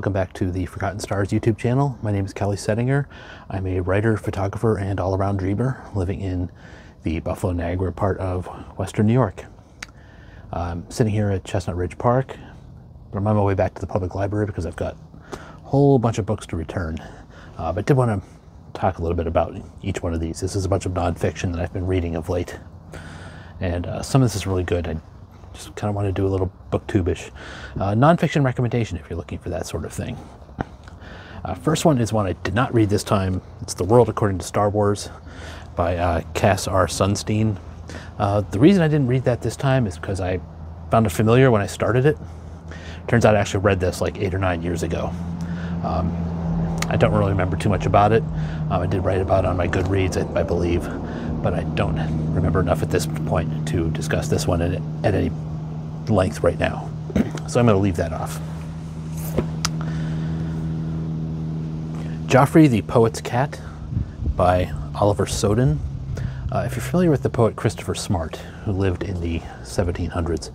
welcome back to the Forgotten Stars YouTube channel. My name is Kelly Settinger. I'm a writer, photographer, and all-around dreamer living in the Buffalo Niagara part of Western New York. I'm sitting here at Chestnut Ridge Park, but I'm on my way back to the public library because I've got a whole bunch of books to return. But I did want to talk a little bit about each one of these. This is a bunch of nonfiction that I've been reading of late, and some of this is really good. I just kind of want to do a little booktubish nonfiction recommendation if you're looking for that sort of thing. First one is one I did not read this time. It's The World According to Star Wars by Cass R. Sunstein. The reason I didn't read that this time is because I found it familiar when I started it. Turns out I actually read this like 8 or 9 years ago. I don't really remember too much about it. I did write about it on my Goodreads, I believe, but I don't remember enough at this point to discuss this one at any length right now. So I'm going to leave that off. Joffrey the Poet's Cat by Oliver Soden. If you're familiar with the poet Christopher Smart, who lived in the 1700s,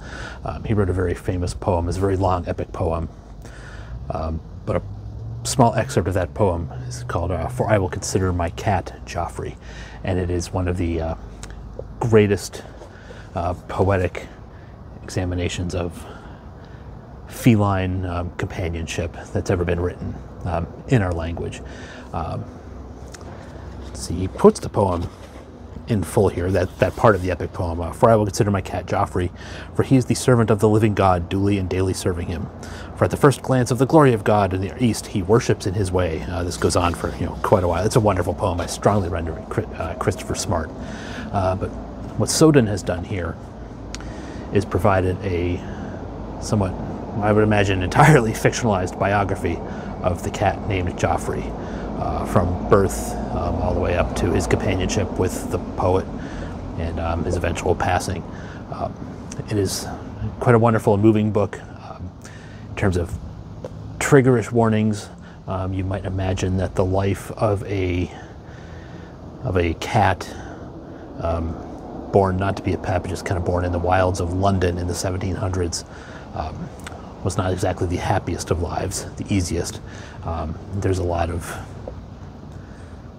he wrote a very famous poem. It's a very long, epic poem. But a small excerpt of that poem is called For I Will Consider My Cat Joffrey. And it is one of the greatest poetic examinations of feline companionship that's ever been written in our language. Let's see, he quotes the poem in full here, that part of the epic poem. For I will consider my cat Joffrey, for he is the servant of the living God, duly and daily serving him. For at the first glance of the glory of God in the east, he worships in his way. This goes on for quite a while. It's a wonderful poem. I strongly render it Christopher Smart. But what Soden has done here is provided a somewhat, I would imagine, entirely fictionalized biography of the cat named Joffrey, from birth all the way up to his companionship with the poet and his eventual passing. It is quite a wonderful and moving book. In terms of triggerish warnings, you might imagine that the life of a cat born not to be a pet, but just kind of born in the wilds of London in the 1700s, was not exactly the happiest of lives, the easiest. There's a lot of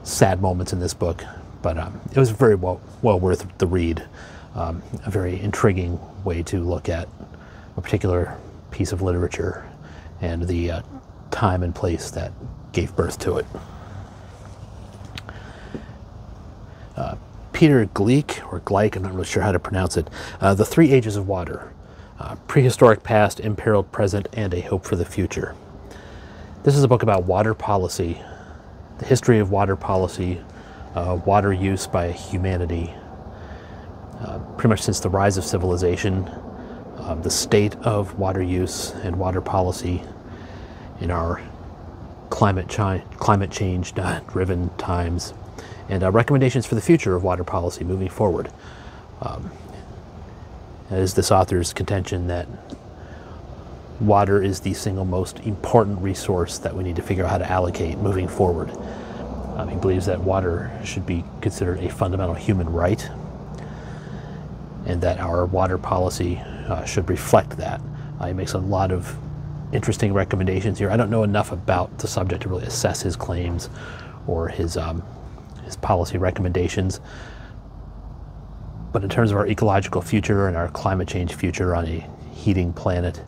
sad moments in this book, but it was very well worth the read. A very intriguing way to look at a particular piece of literature and the time and place that gave birth to it. Peter Gleick, or Gleick, I'm not really sure how to pronounce it, The Three Ages of Water, Prehistoric Past, Imperiled Present, and a Hope for the Future. This is a book about water policy, the history of water policy, water use by humanity, pretty much since the rise of civilization, the state of water use and water policy in our climate change driven times, and recommendations for the future of water policy moving forward. It is this author's contention that water is the single most important resource that we need to figure out how to allocate moving forward. He believes that water should be considered a fundamental human right, and that our water policy should reflect that. He makes a lot of interesting recommendations here. I don't know enough about the subject to really assess his claims or his policy recommendations, but in terms of our ecological future and our climate change future on a heating planet,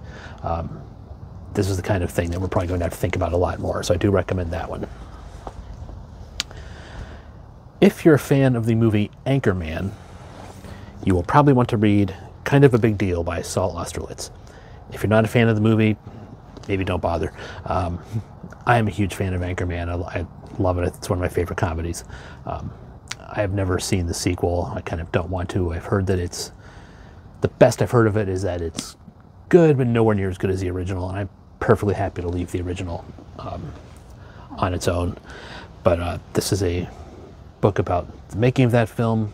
this is the kind of thing that we're probably going to have to think about a lot more, so I do recommend that one. If you're a fan of the movie Anchorman, you will probably want to read Kind of a Big Deal by Saul Austerlitz. If you're not a fan of the movie, maybe don't bother. I am a huge fan of Anchorman. I love it. It's one of my favorite comedies. I have never seen the sequel. I kind of don't want to. I've heard that it's, the best I've heard of it is that it's good, but nowhere near as good as the original, and I'm perfectly happy to leave the original on its own. But this is a book about the making of that film,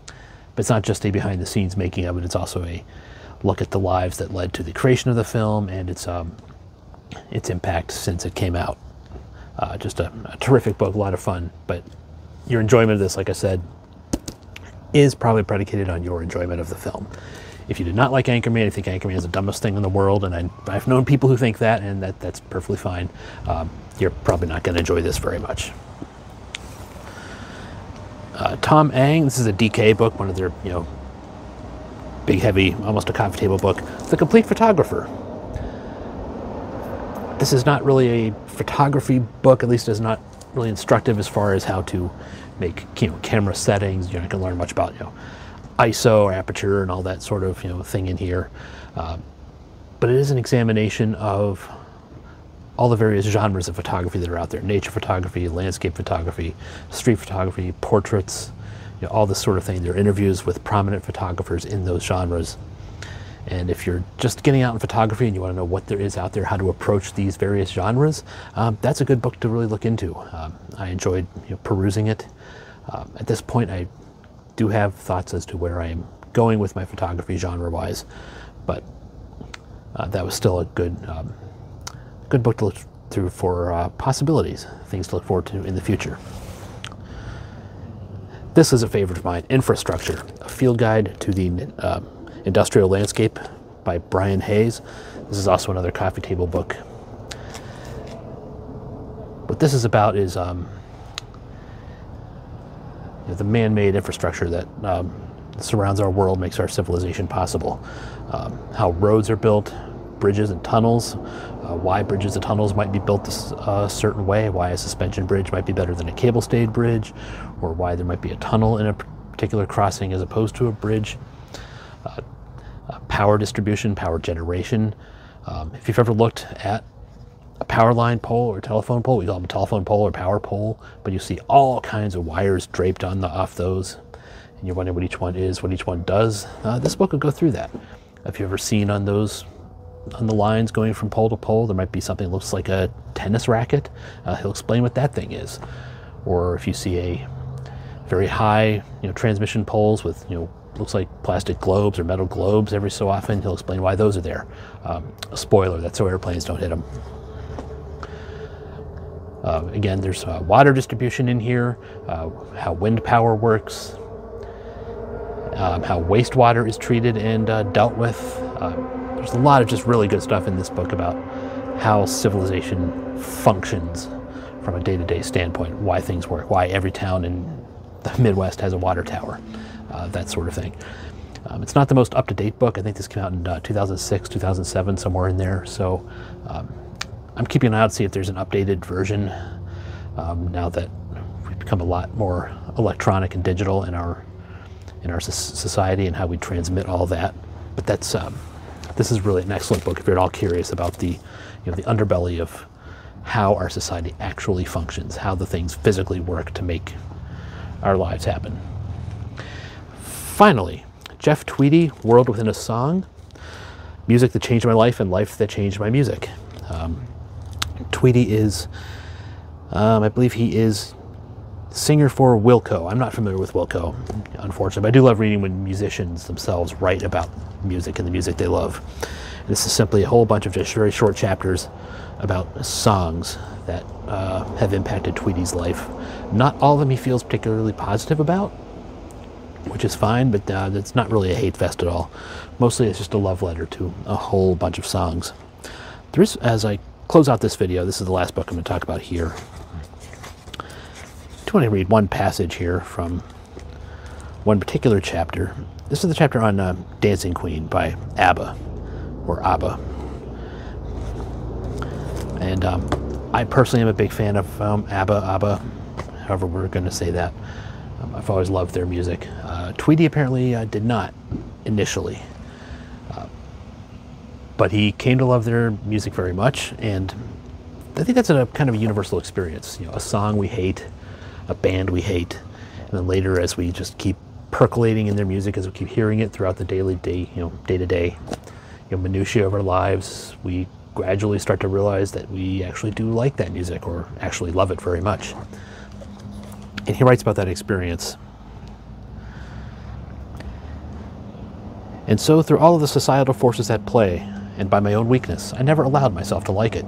but it's not just a behind-the-scenes making of it, it's also a look at the lives that led to the creation of the film and its impact since it came out. Just a terrific book, a lot of fun, but your enjoyment of this, like I said, is probably predicated on your enjoyment of the film. If you did not like Anchorman, you think Anchorman is the dumbest thing in the world, and I've known people who think that, and that's perfectly fine. You're probably not going to enjoy this very much. Tom Ang, this is a DK book, one of their, big, heavy, almost a coffee table book. The Complete Photographer. This is not really a photography book, at least it's not really instructive as far as how to make camera settings. You're not going to learn much about ISO or aperture and all that sort of thing in here, but it is an examination of all the various genres of photography that are out there: nature photography, landscape photography, street photography, portraits, all this sort of thing. There are interviews with prominent photographers in those genres. And if you're just getting out in photography and you want to know what there is out there, how to approach these various genres, that's a good book to really look into. I enjoyed perusing it. At this point, I do have thoughts as to where I am going with my photography genre-wise, but that was still a good book to look through for possibilities, things to look forward to in the future. This is a favorite of mine, Infrastructure, a field guide to the Industrial Landscape by Brian Hayes. This is also another coffee table book. What this is about is the man-made infrastructure that surrounds our world, makes our civilization possible. How roads are built, bridges and tunnels, why bridges and tunnels might be built a certain way, why a suspension bridge might be better than a cable-stayed bridge, or why there might be a tunnel in a particular crossing as opposed to a bridge. Power distribution, power generation. If you've ever looked at a power line pole or telephone pole, we call them a telephone pole or power pole, but you see all kinds of wires draped off those, and you're wondering what each one is, what each one does. This book will go through that. If you've ever seen on the lines going from pole to pole, there might be something that looks like a tennis racket. He'll explain what that thing is. Or if you see a very high transmission poles with looks like plastic globes or metal globes every so often, he'll explain why those are there. A spoiler, that's so airplanes don't hit them. Again, there's water distribution in here, how wind power works, how wastewater is treated and dealt with. There's a lot of just really good stuff in this book about how civilization functions from a day-to-day standpoint, why things work, why every town in the Midwest has a water tower. That sort of thing. It's not the most up-to-date book. I think this came out in 2006, 2007, somewhere in there. So I'm keeping an eye out to see if there's an updated version now that we've become a lot more electronic and digital in our society and how we transmit all that. But this is really an excellent book if you're at all curious about the underbelly of how our society actually functions, how the things physically work to make our lives happen. Finally, Jeff Tweedy, World Within a Song, Music That Changed My Life and Life That Changed My Music. Tweedy is, I believe he is singer for Wilco. I'm not familiar with Wilco, unfortunately, but I do love reading when musicians themselves write about music and the music they love. And this is simply a whole bunch of just very short chapters about songs that have impacted Tweedy's life. Not all of them he feels particularly positive about, which is fine, but it's not really a hate fest at all. Mostly it's just a love letter to a whole bunch of songs. There is, as I close out this video, this is the last book I'm going to talk about here. I do want to read one passage here from one particular chapter. This is the chapter on Dancing Queen by ABBA, or ABBA. And I personally am a big fan of ABBA, however we're going to say that. I've always loved their music. Tweedy apparently did not initially, but he came to love their music very much, and I think that's a kind of a universal experience. A song we hate, a band we hate, and then later as we just keep percolating in their music, as we keep hearing it throughout the day-to-day, minutiae of our lives, we gradually start to realize that we actually do like that music or actually love it very much. And he writes about that experience. And so through all of the societal forces at play, and by my own weakness, I never allowed myself to like it.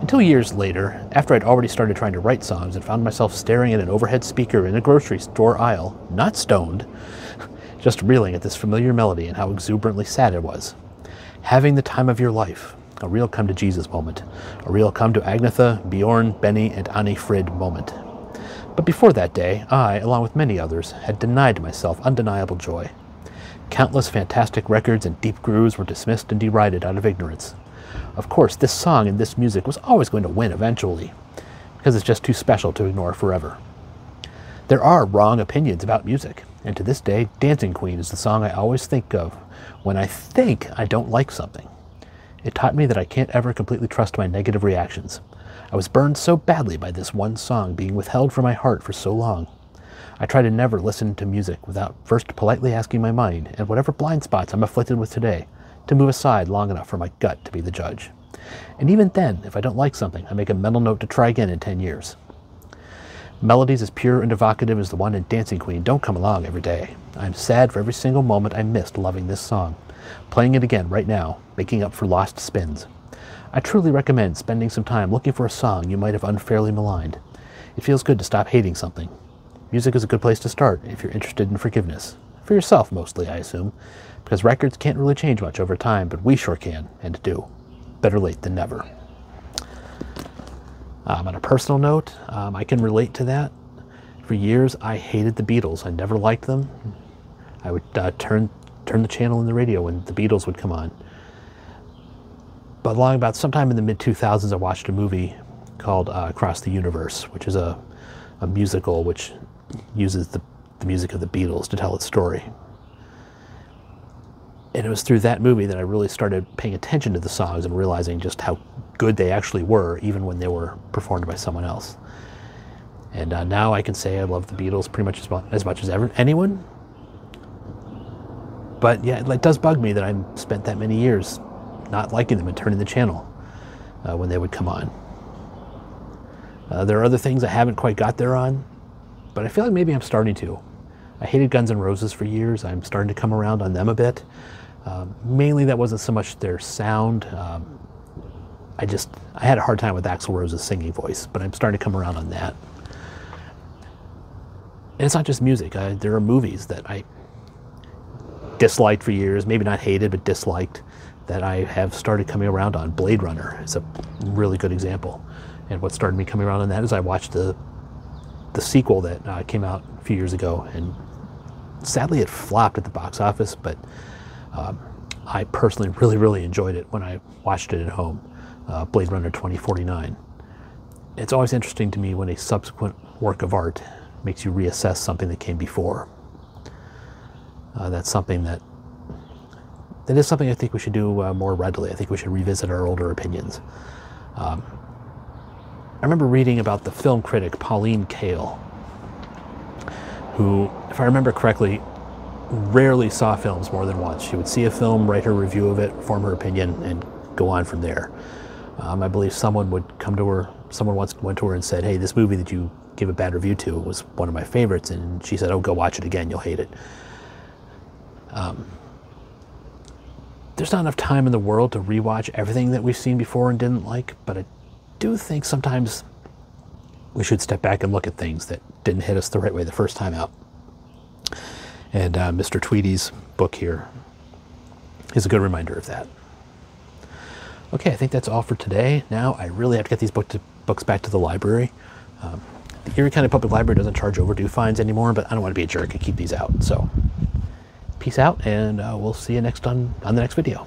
Until years later, after I'd already started trying to write songs and found myself staring at an overhead speaker in a grocery store aisle, not stoned, just reeling at this familiar melody and how exuberantly sad it was. Having the time of your life, a real come to Jesus moment, a real come to Agnetha, Bjorn, Benny, and Annie Frid moment. But before that day, I, along with many others, had denied myself undeniable joy. Countless fantastic records and deep grooves were dismissed and derided out of ignorance. Of course, this song and this music was always going to win eventually, because it's just too special to ignore forever. There are wrong opinions about music, and to this day, Dancing Queen is the song I always think of when I think I don't like something. It taught me that I can't ever completely trust my negative reactions. I was burned so badly by this one song being withheld from my heart for so long. I try to never listen to music without first politely asking my mind, and whatever blind spots I'm afflicted with today, to move aside long enough for my gut to be the judge. And even then, if I don't like something, I make a mental note to try again in 10 years. Melodies as pure and evocative as the one in Dancing Queen don't come along every day. I'm sad for every single moment I missed loving this song, playing it again right now, making up for lost spins. I truly recommend spending some time looking for a song you might have unfairly maligned. It feels good to stop hating something. Music is a good place to start if you're interested in forgiveness. For yourself mostly, I assume, because records can't really change much over time, but we sure can, and do. Better late than never. On a personal note, I can relate to that. For years, I hated the Beatles. I never liked them. I would turn the channel in the radio when the Beatles would come on. But along about sometime in the mid-2000s, I watched a movie called Across the Universe, which is a musical which uses the music of the Beatles to tell its story. And it was through that movie that I really started paying attention to the songs and realizing just how good they actually were, even when they were performed by someone else. And now I can say I love the Beatles pretty much as much as anyone. But yeah, it does bug me that I spent that many years not liking them and turning the channel when they would come on. There are other things I haven't quite got there on, but I feel like maybe I'm starting to. I hated Guns N' Roses for years. I'm starting to come around on them a bit. Mainly that wasn't so much their sound. I had a hard time with Axl Rose's singing voice, but I'm starting to come around on that. And it's not just music. There are movies that I disliked for years, maybe not hated, but disliked, that I have started coming around on. Blade Runner is a really good example. And what started me coming around on that is I watched the sequel that came out a few years ago, and sadly it flopped at the box office, but I personally really enjoyed it when I watched it at home, Blade Runner 2049. It's always interesting to me when a subsequent work of art makes you reassess something that came before. That's something that is something I think we should do more readily. I think we should revisit our older opinions. I remember reading about the film critic Pauline Kael, who, if I remember correctly, rarely saw films more than once. She would see a film, write her review of it, form her opinion, and go on from there. I believe someone would come to her, someone once went to her and said, "Hey, this movie that you give a bad review to was one of my favorites," and she said, "Oh, go watch it again, you'll hate it." There's not enough time in the world to rewatch everything that we've seen before and didn't like, but I do think sometimes we should step back and look at things that didn't hit us the right way the first time out. And Mr. Tweedy's book here is a good reminder of that. Okay, I think that's all for today. Now I really have to get these books back to the library. The Erie County Public Library doesn't charge overdue fines anymore, but I don't want to be a jerk and keep these out. So peace out, and we'll see you on the next video.